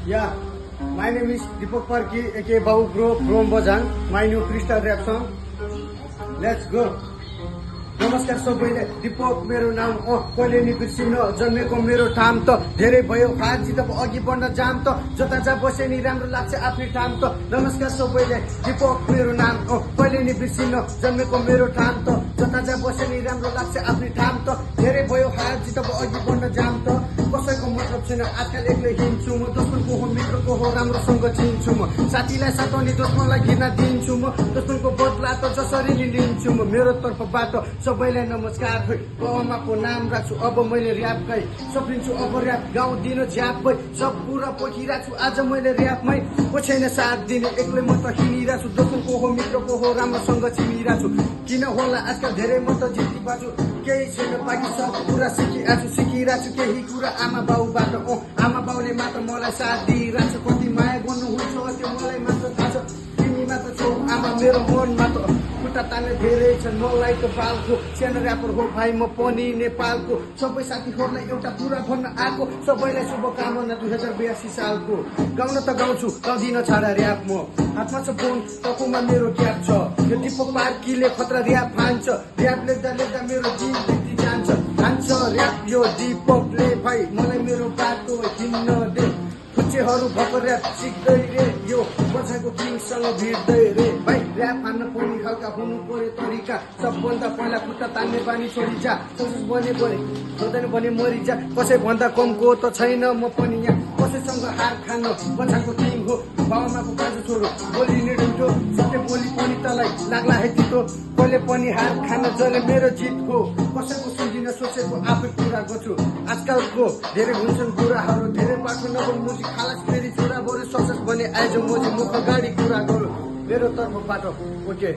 Yeah, my name is Deepak Parki, aka Babu Bro from Bajang. My new freestyle rap song. Let's go. नमस्कार सबैले दिपक मेरो नाम कहिले नि बिर्सिन जन्मेको मेरो ठाम त धेरै भयो हात जितब अघि बढ्न जाम त जता जा बसे नि राम्रो लाग्छ आफ्नै ठाम त नमस्कार सबैले दिपक मेरो नाम कहिले नि बिर्सिन जन्मेको मेरो ठाम त जता जा बसे नि राम्रो लाग्छ आफ्नै ठाम त धेरै भयो हात जितब अघि बढ्न जाम त कसैको मतलब छैन आजकल एक्लै हिँड्छु म दुश्मनको हो मित्रको हो राम्रोसँग चिन्छु म साथीलाई साथाउने दुश्मनलाई घिर्न दिन्छु म दुश्मनको बदला त जसरी नि लिन्छु म मेरो तर्फबाट सबैलाई नमस्कार खै बाबामाको नाम राख्छु अब मैले ऱ्याप गई सपिन्छु अब ऱ्याप गाउँदिन झ्याप भई सब कुरा पोखिरहेको छु आज मैले ऱ्यापमै को छैन साथ दिने एक्लै म त हिँडिरहेको छु दोस्रोको हो मित्रको हो राम्रोसँग चिनिरहेको छु किन होला आजकल धेरै म त जित्ती बाछु केही छैन बाँकी सब कुरा सिकिरहेको छु केही कुरा आमा बाउबाट आमा बाउले मात्र मलाई साथ दिइरहेको छ कति माया गर्नुहुन्छ त्यो मलाई मात्र थाहा छ तिमी मात्र छौ आमा मेरो मनमा त खुट्टा तान्ने धेरै छन् मलाई त बालको सानो ऱ्यापर हो भाइ म पनि नेपालको सबै साथीहरूलाई एउटा कुरा भन्न आएको सबैलाई शुभकामना 2082 सालको गाउन त गाउँछु गाउँदिन छाडा ऱ्याप म हातमा छ फोन टाउकोमा मेरो क्याप छ यो दिपक पार्कीले खतरा ऱ्याप हान्छ ऱ्याप लेख्दा लेख्दा मेरो जिन बिग्री जान्छ हान्छ ऱ्याप यो दिपकले भाइ मलाई मेरो बाटो हिँड्न दे खुच्चेहरू भएको ऱ्याप सिक्दै रे यो बजाको किङसँग भिड्दै रे भाइ ऱ्याप हान्न पनि खालका हुनु पर्यो तरिका सबभन्दा पहिला खुट्टा तान्ने बानी छोडी जा सक्सेस बने हुँदैन भने मरिजा कसै भन्दा कमको त छैन म पनि यहाँ कसैसँग हार खान बजाको किङ हो बाबामाको बाजु छोडो बोली निर्डो सत्य बोली पनि तलाई लाग्ला है तितो कहिले पनि हार खान जसले मेरो जित हो कसैको सुन्दिन सोचेको आफै कुरा गर्छु आजकलको धेरै हुन्छन् बुढाहरू धेरै बाटो नगर्नु मुजी खालास फेरि छोरा बरु सक्सेस भने आइज मोजी मुख गाडी कुरा गरौँ मेरो तर्फबाट ओके